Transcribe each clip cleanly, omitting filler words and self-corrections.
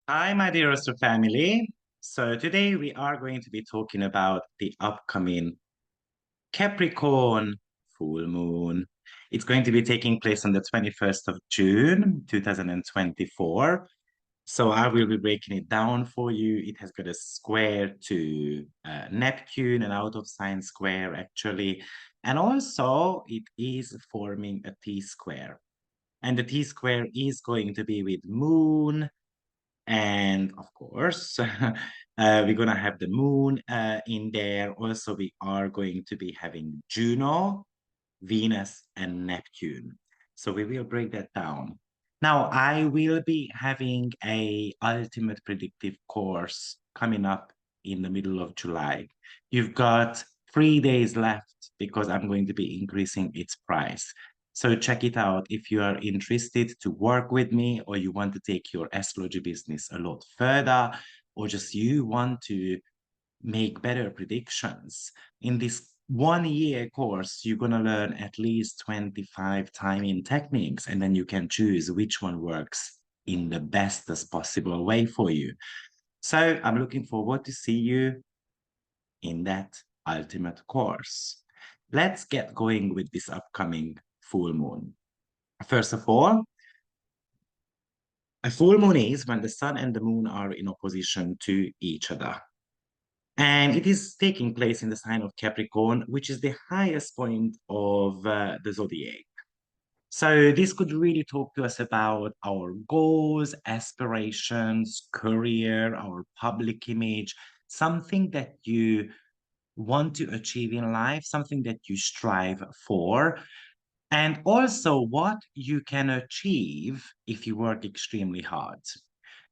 Hi, my dear Astro family. So today we are going to be talking about the upcoming Capricorn full moon. It's going to be taking place on the 21st of June, 2024. So I will be breaking it down for you. It has got a square to Neptune, an out of sign square actually. And also it is forming a T square. And the T square is going to be with Moon, and of course, we're going to have the moon in there. Also, we are going to be having Juno, Venus, and Neptune. So we will break that down. Now, I will be having a ultimate predictive course coming up in the middle of July. You've got 3 days left because I'm going to be increasing its price. So check it out if you are interested to work with me, or you want to take your astrology business a lot further, or just you want to make better predictions. In this 1 year course, you're going to learn at least 25 timing techniques, and then you can choose which one works in the bestest possible way for you. So I'm looking forward to see you in that ultimate course. Let's get going with this upcoming full moon. First of all, a full moon is when the sun and the moon are in opposition to each other. And it is taking place in the sign of Capricorn, which is the highest point of the zodiac. So this could really talk to us about our goals, aspirations, career, our public image, something that you want to achieve in life, something that you strive for, and also what you can achieve if you work extremely hard.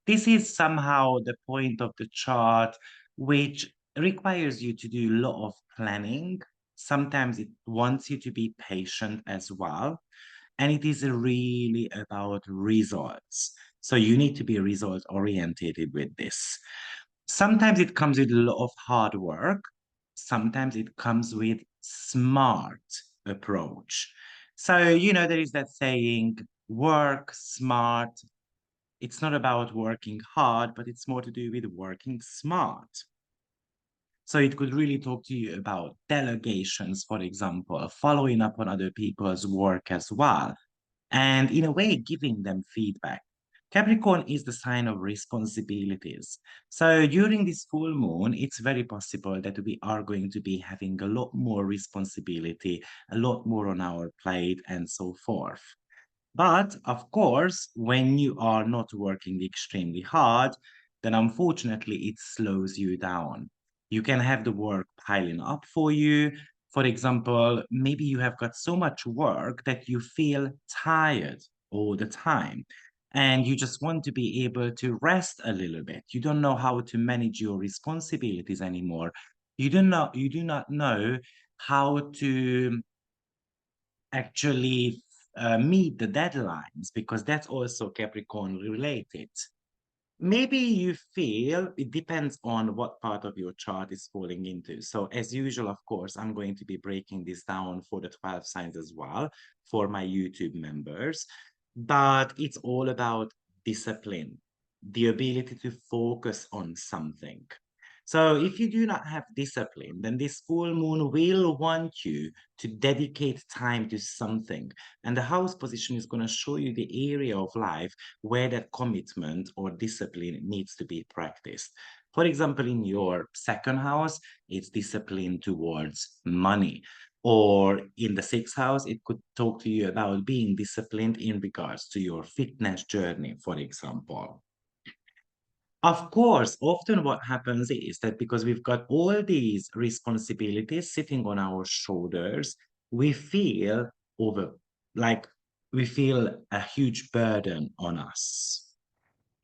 This is somehow the point of the chart, which requires you to do a lot of planning. Sometimes it wants you to be patient as well. And it is really about results. So you need to be result orientated with this. Sometimes it comes with a lot of hard work. Sometimes it comes with smart approach. So, there is that saying, work smart. It's not about working hard, but it's more to do with working smart. So it could really talk to you about delegations, for example, following up on other people's work as well, and in a way, giving them feedback. Capricorn is the sign of responsibilities. So during this full moon, it's very possible that we are going to be having a lot more responsibility, a lot more on our plate, and so forth. But of course, when you are not working extremely hard, then unfortunately it slows you down. You can have the work piling up for you. For example, maybe you have got so much work that you feel tired all the time, and you just want to be able to rest a little bit. You don't know how to manage your responsibilities anymore. You do not know how to actually meet the deadlines, because that's also Capricorn related. Maybe you feel it depends on what part of your chart is falling into. So, as usual, of course, I'm going to be breaking this down for the 12 signs as well for my YouTube members. But it's all about discipline, the ability to focus on something. So if you do not have discipline, then this full moon will want you to dedicate time to something. And the house position is going to show you the area of life where that commitment or discipline needs to be practiced. For example, in your second house, it's discipline towards money. Or in the sixth house, it could talk to you about being disciplined in regards to your fitness journey, for example. Of course, often what happens is that because we've got all these responsibilities sitting on our shoulders, we feel over, like we feel a huge burden on us.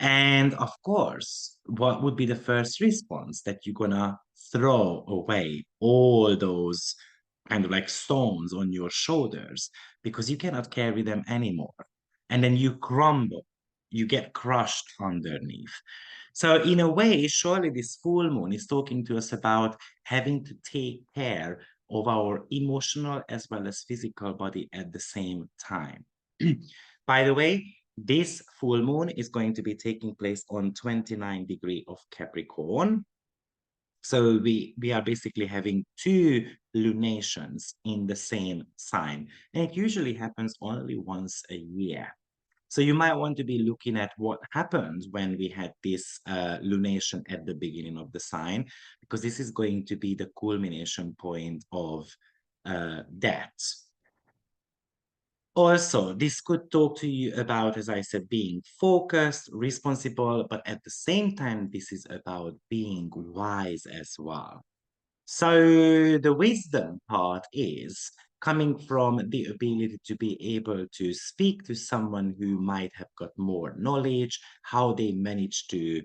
And of course, what would be the first response? That you're gonna throw away all those kind of like stones on your shoulders because you cannot carry them anymore. And then you crumble, you get crushed underneath. So, in a way, surely this full moon is talking to us about having to take care of our emotional as well as physical body at the same time. By the way, This full moon is going to be taking place on 29 degree of Capricorn. So we are basically having two lunations in the same sign. And it usually happens only once a year. So you might want to be looking at what happens when we had this lunation at the beginning of the sign, because this is going to be the culmination point of that. Also, this could talk to you about, as I said, being focused, responsible, but at the same time, this is about being wise as well. So the wisdom part is coming from the ability to be able to speak to someone who might have got more knowledge, how they manage to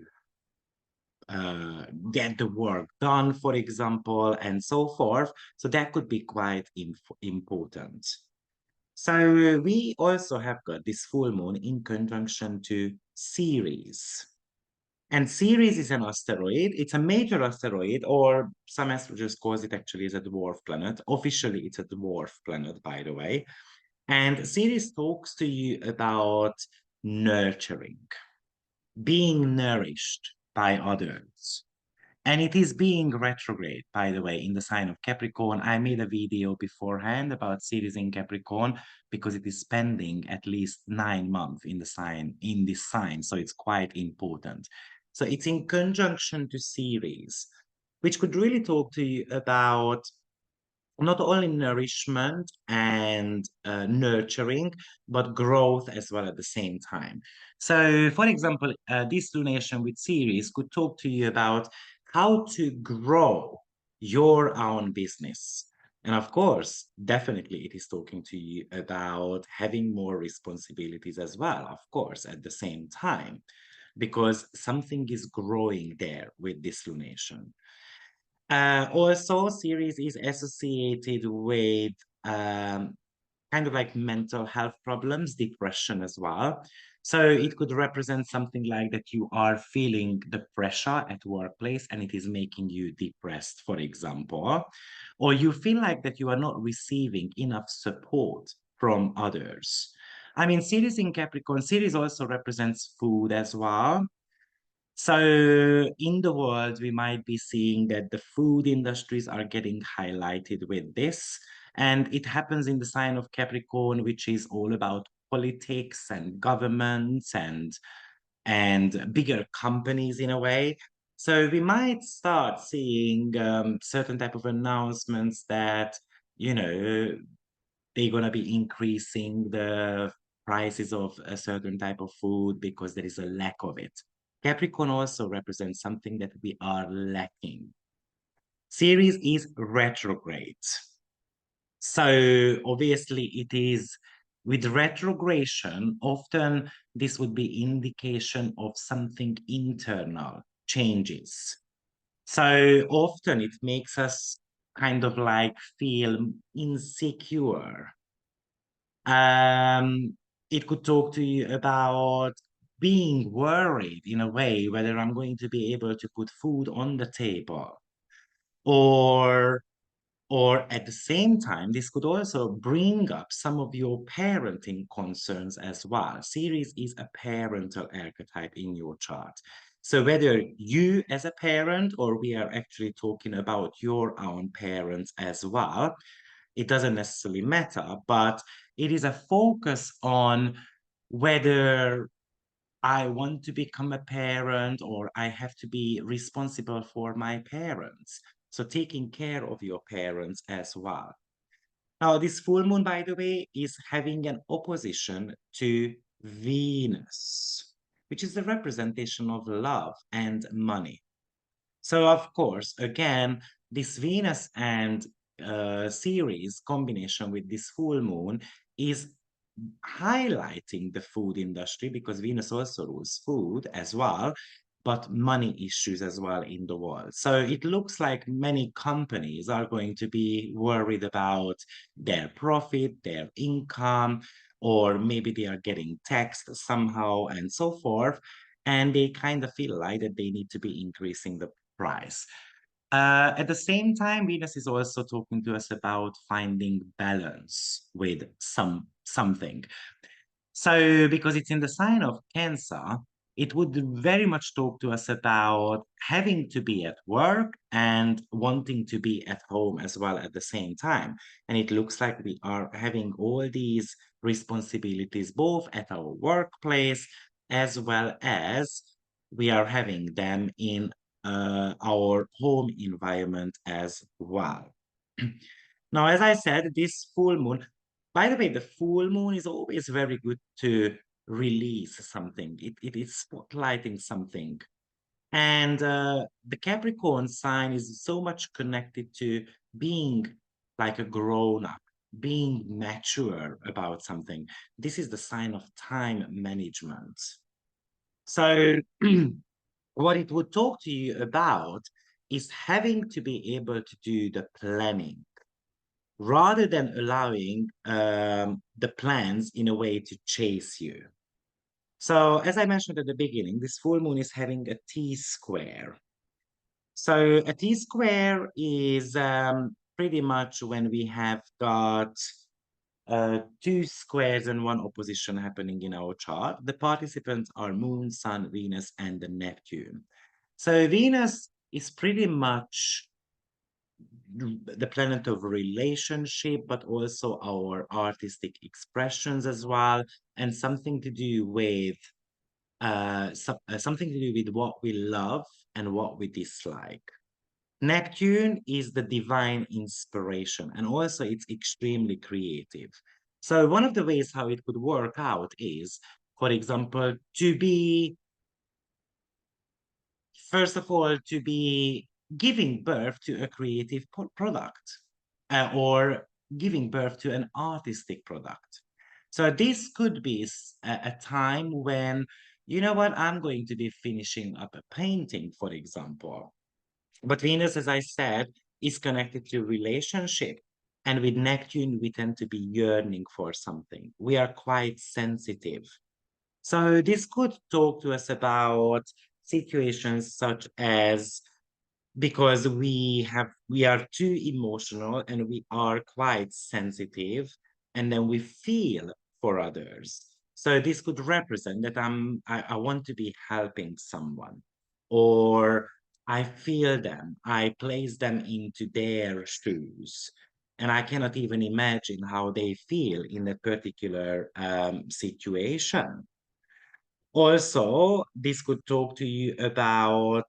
get the work done, for example, and so forth. So that could be quite important. So we also have got this full moon in conjunction to Ceres. And Ceres is an asteroid. It's a major asteroid, or some astrologers calls it actually as a dwarf planet. Officially, it's a dwarf planet, by the way. And Ceres talks to you about nurturing, being nourished by others. And it is being retrograde, by the way, in the sign of Capricorn. I made a video beforehand about Ceres in Capricorn because it is spending at least 9 months in the sign, in this sign. So it's quite important. So it's in conjunction to Ceres, which could really talk to you about not only nourishment and nurturing, but growth as well at the same time. So, for example, this lunation with Ceres could talk to you about how to grow your own business. And of course, definitely it is talking to you about having more responsibilities as well, of course, at the same time, because something is growing there with this lunation. Also, Ceres is associated with kind of like mental health problems, depression as well. So it could represent something like that you are feeling the pressure at workplace and it is making you depressed, for example, or you feel like that you are not receiving enough support from others. I mean, Ceres in Capricorn, Ceres also represents food as well. So in the world, we might be seeing that the food industries are getting highlighted with this. And it happens in the sign of Capricorn, which is all about politics and governments and bigger companies in a way. So we might start seeing certain type of announcements that, you know, they're going to be increasing the prices of a certain type of food because there is a lack of it. Capricorn also represents something that we are lacking. Ceres is retrograde. So obviously it is with retrogression, often this would be indication of something internal changes. So often it makes us kind of like feel insecure. It could talk to you about being worried in a way whether I'm going to be able to put food on the table, or at the same time, this could also bring up some of your parenting concerns as well. Ceres is a parental archetype in your chart. So whether you as a parent or we are actually talking about your own parents as well, it doesn't necessarily matter, but it is a focus on whether I want to become a parent or I have to be responsible for my parents. So taking care of your parents as well. Now, this full moon, by the way, is having an opposition to Venus, which is the representation of love and money. So, of course, again, this Venus and Ceres combination with this full moon is highlighting the food industry because Venus also rules food as well, but money issues as well in the world. So it looks like many companies are going to be worried about their profit, their income, or maybe they are getting taxed somehow and so forth. And they kind of feel like that they need to be increasing the price. At the same time, Venus is also talking to us about finding balance with something. So, because it's in the sign of Cancer, it would very much talk to us about having to be at work and wanting to be at home as well at the same time. And it looks like we are having all these responsibilities both at our workplace as well as we are having them in our home environment as well. Now, as I said, this full moon, by the way, the full moon is always very good to release something. It is spotlighting something. And the Capricorn sign is so much connected to being like a grown up, being mature about something. This is the sign of time management. So, what it would talk to you about is having to be able to do the planning rather than allowing the plans in a way to chase you. So, as I mentioned at the beginning, this full moon is having a T square. So, a T square is pretty much when we have got two squares and one opposition happening in our chart. The participants are Moon, Sun, Venus, and the Neptune. So, Venus is pretty much the planet of relationship, but also our artistic expressions as well, and something to do with something to do with what we love and what we dislike. Neptune is the divine inspiration, and also it's extremely creative. So one of the ways how it could work out is, for example, to be first of all, to be giving birth to a creative product or giving birth to an artistic product. So this could be a time when, you know what, I'm going to be finishing up a painting, for example. But Venus, as I said, is connected to relationship. And with Neptune, we tend to be yearning for something. We are quite sensitive. So this could talk to us about situations such as because we are too emotional and we are quite sensitive and then we feel for others. So this could represent that I want to be helping someone or I feel them, I place them into their shoes. And I cannot even imagine how they feel in a particular situation. Also, this could talk to you about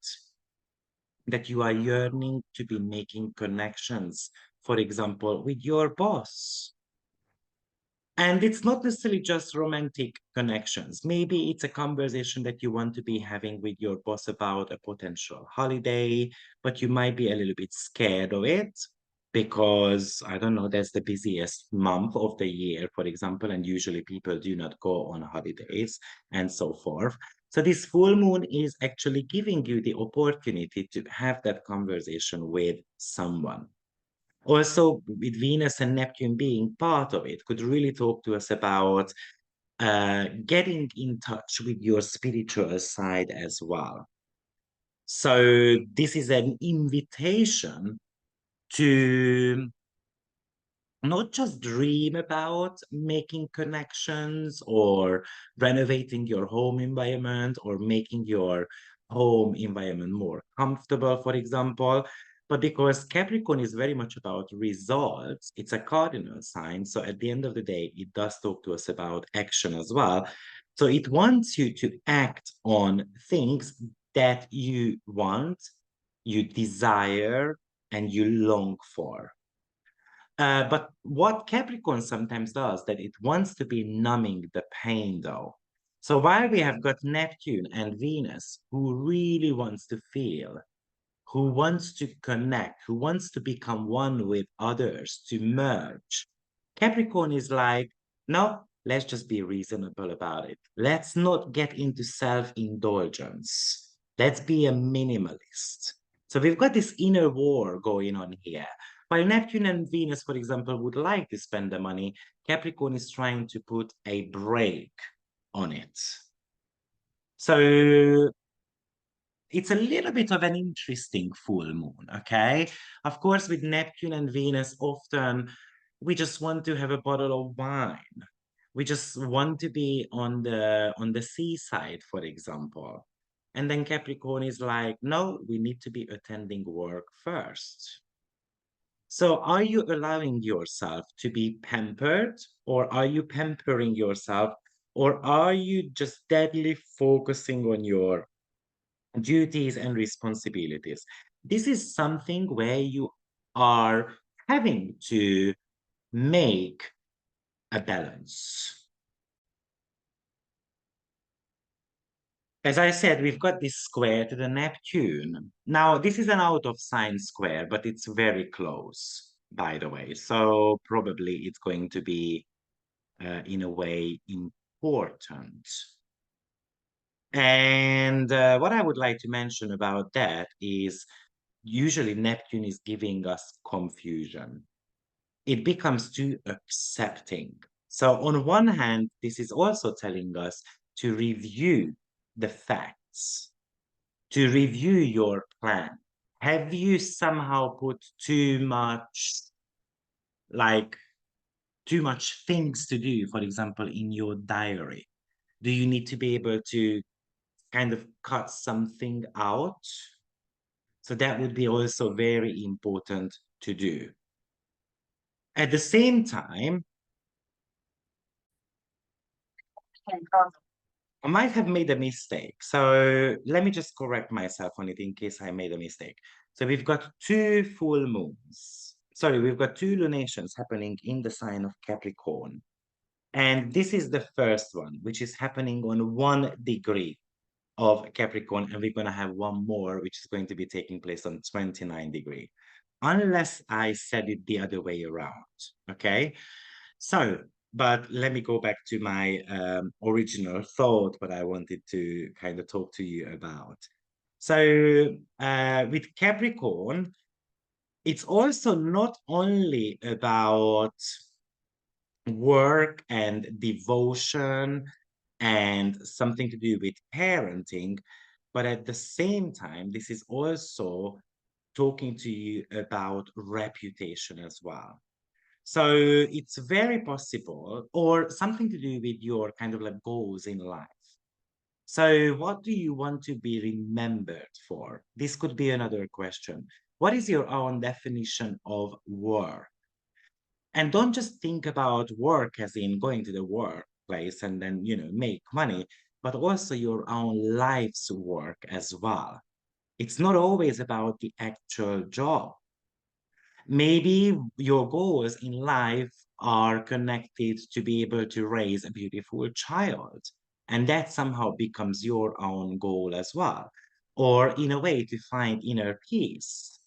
that you are yearning to be making connections, for example, with your boss. And it's not necessarily just romantic connections. Maybe it's a conversation that you want to be having with your boss about a potential holiday, but you might be a little bit scared of it because, I don't know, that's the busiest month of the year, for example, and usually people do not go on holidays and so forth. So this full moon is actually giving you the opportunity to have that conversation with someone. Also, with Venus and Neptune being part of it, could really talk to us about getting in touch with your spiritual side as well. So, this is an invitation to not just dream about making connections or renovating your home environment or making your home environment more comfortable, for example, but because Capricorn is very much about results, it's a cardinal sign. So at the end of the day, it does talk to us about action as well. So it wants you to act on things that you want, you desire, and you long for. But what Capricorn sometimes does, that it wants to be numbing the pain though. So while we have got Neptune and Venus, who really wants to feel, who wants to connect, who wants to become one with others, to merge, Capricorn is like, no, let's just be reasonable about it. Let's not get into self-indulgence. Let's be a minimalist. So we've got this inner war going on here. While Neptune and Venus, for example, would like to spend the money, Capricorn is trying to put a brake on it. So it's a little bit of an interesting full moon, okay? Of course, with Neptune and Venus, often we just want to have a bottle of wine. We just want to be on the seaside, for example. And then Capricorn is like, no, we need to be attending work first. So are you allowing yourself to be pampered, or are you pampering yourself, or are you just deadly focusing on your duties and responsibilities? This is something where you are having to make a balance. As I said, we've got this square to the Neptune. Now, this is an out of sign square, but it's very close, by the way. So probably it's going to be, in a way, important. And what I would like to mention about that is usually Neptune is giving us confusion. It becomes too accepting. So on one hand, this is also telling us to review the facts, to review your plan. Have you somehow put like too much things to do, for example, in your diary? Do you need to be able to kind of cut something out? So that would be also very important to do. At the same time, I might have made a mistake. So let me just correct myself on it in case I made a mistake. So we've got two full moons. Sorry, we've got two lunations happening in the sign of Capricorn. And this is the first one, which is happening on 1 degree of Capricorn. And we're going to have one more, which is going to be taking place on 29 degree. Unless I said it the other way around. Okay. So, but let me go back to my original thought, what I wanted to kind of talk to you about. So, with Capricorn, it's also not only about work and devotion and something to do with parenting, but at the same time, this is also talking to you about reputation as well. So it's very possible, or something to do with your kind of like goals in life. So what do you want to be remembered for? This could be another question. What is your own definition of work? And don't just think about work as in going to the workplace and then, make money, but also your own life's work as well. It's not always about the actual job. Maybe your goals in life are connected to be able to raise a beautiful child, and that somehow becomes your own goal as well, or in a way to find inner peace.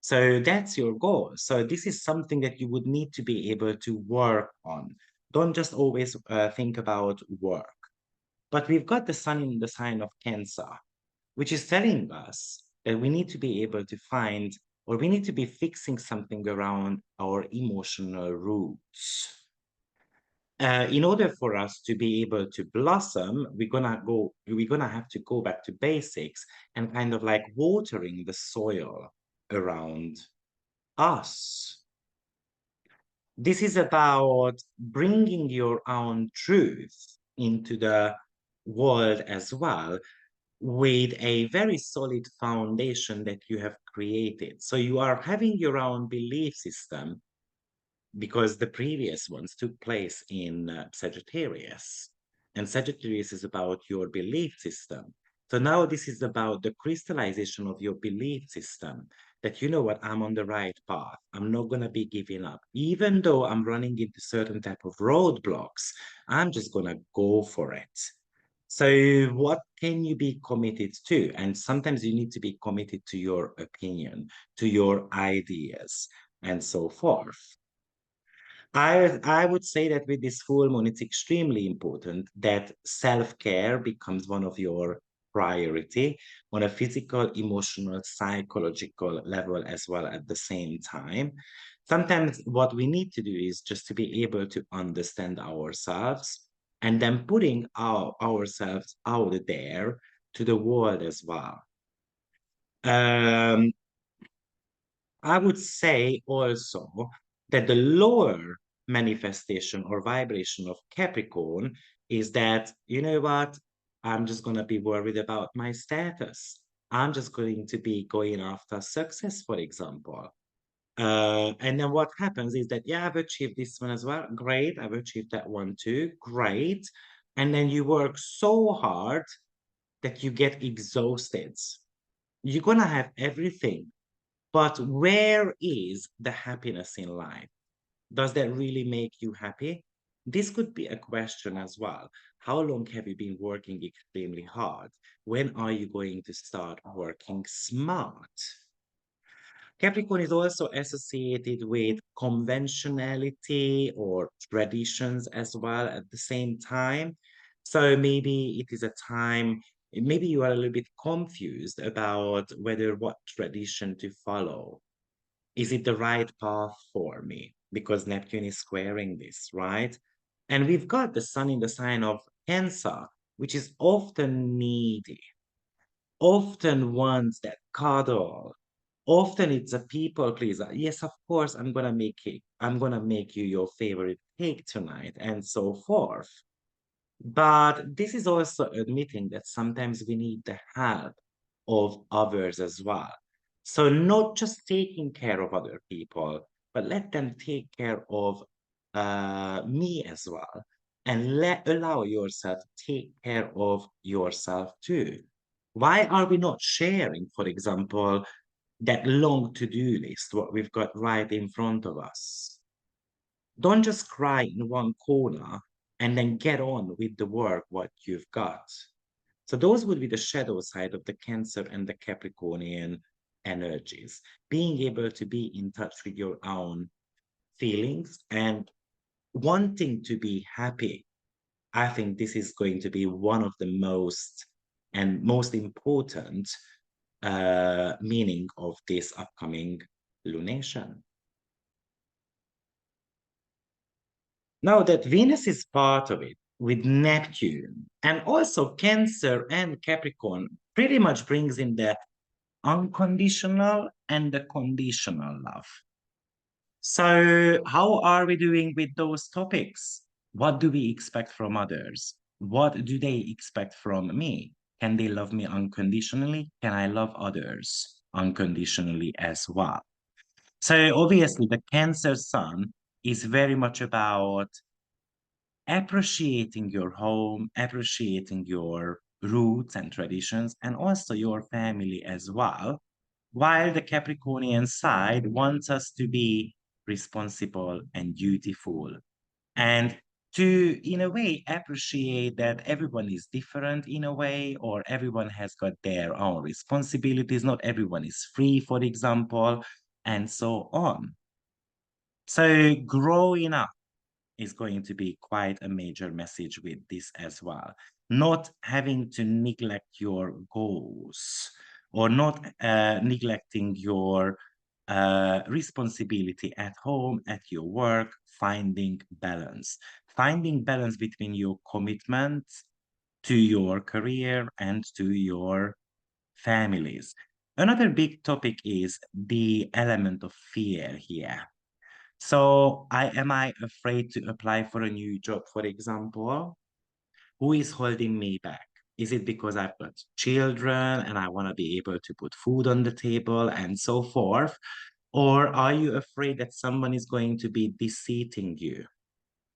So that's your goal. So this is something that you would need to be able to work on. Don't just always think about work. But we've got the sun in the sign of Cancer, which is telling us that we need to be able to find, or we need to be fixing something around our emotional roots. In order for us to be able to blossom, we're gonna have to go back to basics and kind of like watering the soil around us. This is about bringing your own truth into the world as well, with a very solid foundation that you have created. So you are having your own belief system because the previous ones took place in Sagittarius. And Sagittarius is about your belief system. So now this is about the crystallization of your belief system, that you know what, I'm on the right path. I'm not going to be giving up. Even though I'm running into certain type of roadblocks, I'm just going to go for it. So what can you be committed to? And sometimes you need to be committed to your opinion, to your ideas, and so forth. I would say that with this full moon, it's extremely important that self-care becomes one of your priority on a physical, emotional, psychological level as well at the same time. Sometimes what we need to do is just to be able to understand ourselves and then putting ourselves out there to the world as well. Um, I would say also that the lower manifestation or vibration of Capricorn is that, you know what? I'm just going to be worried about my status. I'm just going to be going after success, for example. And then what happens is that, yeah, I've achieved this one as well. Great. I've achieved that one too. Great. And then you work so hard that you get exhausted. You're going to have everything. But where is the happiness in life? Does that really make you happy? This could be a question as well. How long have you been working extremely hard? When are you going to start working smart? Capricorn is also associated with conventionality or traditions as well at the same time. So maybe it is a time, maybe you are a little bit confused about whether what tradition to follow. Is it the right path for me? Because Neptune is squaring this, right? And we've got the sun in the sign of Cancer, which is often needy, often wants that cuddle. Often it's a people pleaser. Yes, of course, I'm gonna make cake. I'm gonna make you your favorite cake tonight, and so forth. But this is also admitting that sometimes we need the help of others as well. So not just taking care of other people, but let them take care of me as well. And allow yourself to take care of yourself too. Why are we not sharing, for example, that long to-do list, what we've got right in front of us? Don't just cry in one corner and then get on with the work what you've got. So those would be the shadow side of the Cancer and the Capricornian energies. Being able to be in touch with your own feelings and wanting to be happy. I think this is going to be one of the most important meaning of this upcoming lunation. Now that Venus is part of it with Neptune and also Cancer and Capricorn pretty much brings in the unconditional and the conditional love. So how are we doing with those topics? What do we expect from others? What do they expect from me? Can they love me unconditionally? Can I love others unconditionally as well? So obviously the Cancer Sun is very much about appreciating your home, appreciating your roots and traditions, and also your family as well. While the Capricornian side wants us to be responsible and dutiful and to, in a way, appreciate that everyone is different in a way, or everyone has got their own responsibilities. Not everyone is free, for example, and so on. So growing up is going to be quite a major message with this as well. Not having to neglect your goals or not neglecting your responsibility at home, at your work, finding balance between your commitments to your career and to your families. Another big topic is the element of fear here. So am I afraid to apply for a new job, for example? Who is holding me back? Is it because I've got children and I want to be able to put food on the table and so forth? Or are you afraid that someone is going to be deceiving you?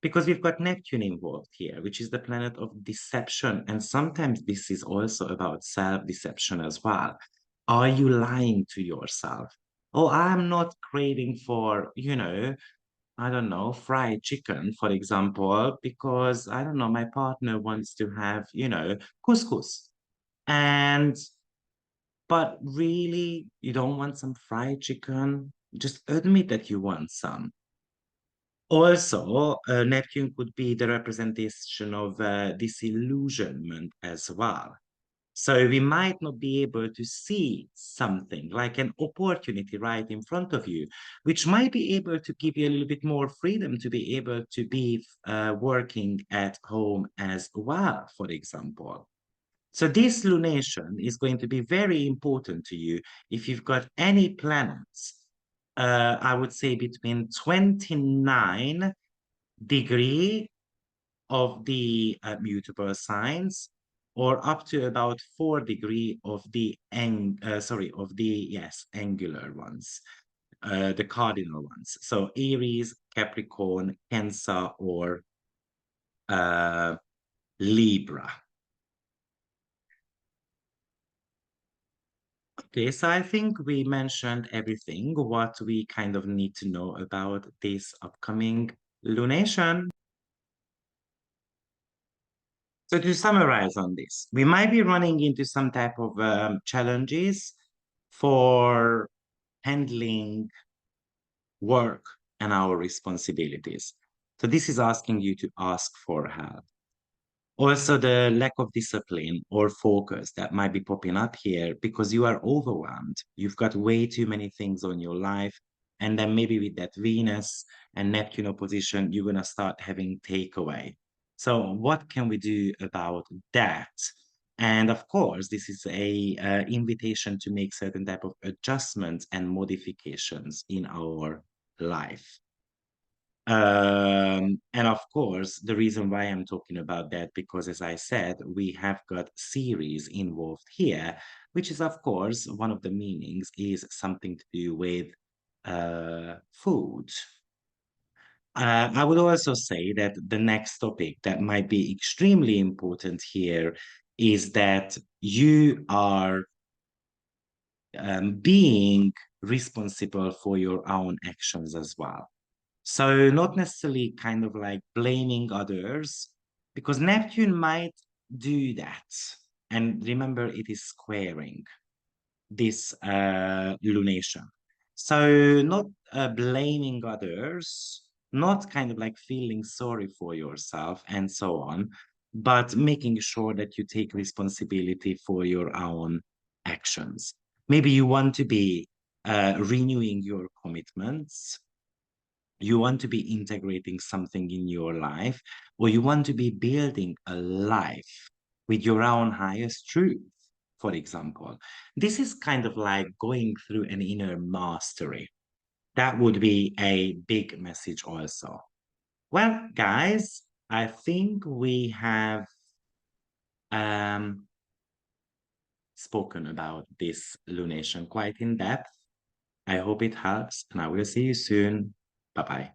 Because we've got Neptune involved here, which is the planet of deception. And sometimes this is also about self-deception as well. Are you lying to yourself? Oh, I'm not craving for, I don't know, fried chicken, for example, because I don't know, my partner wants to have, couscous. And, but really, you don't want some fried chicken? Just admit that you want some. Also, Neptune could be the representation of disillusionment as well. So we might not be able to see something like an opportunity right in front of you, which might be able to give you a little bit more freedom to be able to be working at home as well, for example. So this lunation is going to be very important to you if you've got any planets, I would say between 29 degree of the mutable signs, or up to about 4 degree of the angular ones, the cardinal ones. So Aries, Capricorn, Cancer, or uh, Libra. Okay, so I think we mentioned everything, what we kind of need to know about this upcoming lunation. So to summarize on this, we might be running into some type of challenges for handling work and our responsibilities. So this is asking you to ask for help. Also, the lack of discipline or focus that might be popping up here because you are overwhelmed. You've got way too many things on your life. And then maybe with that Venus and Neptune opposition, you're going to start having takeaway. So what can we do about that? And of course, this is a invitation to make certain type of adjustments and modifications in our life. And of course, the reason why I'm talking about that, because as I said, we have got series involved here, which is, of course, one of the meanings is something to do with food. I would also say that the next topic that might be extremely important here is that you are being responsible for your own actions as well. So not necessarily kind of like blaming others, because Neptune might do that. And remember, it is squaring this lunation. So not blaming others, not kind of like feeling sorry for yourself and so on, but making sure that you take responsibility for your own actions. Maybe you want to be renewing your commitments, you want to be integrating something in your life, or you want to be building a life with your own highest truth, for example. This is kind of like going through an inner mastery. That would be a big message also. Well, guys, I think we have spoken about this lunation quite in depth. I hope it helps, and I will see you soon. Bye-bye.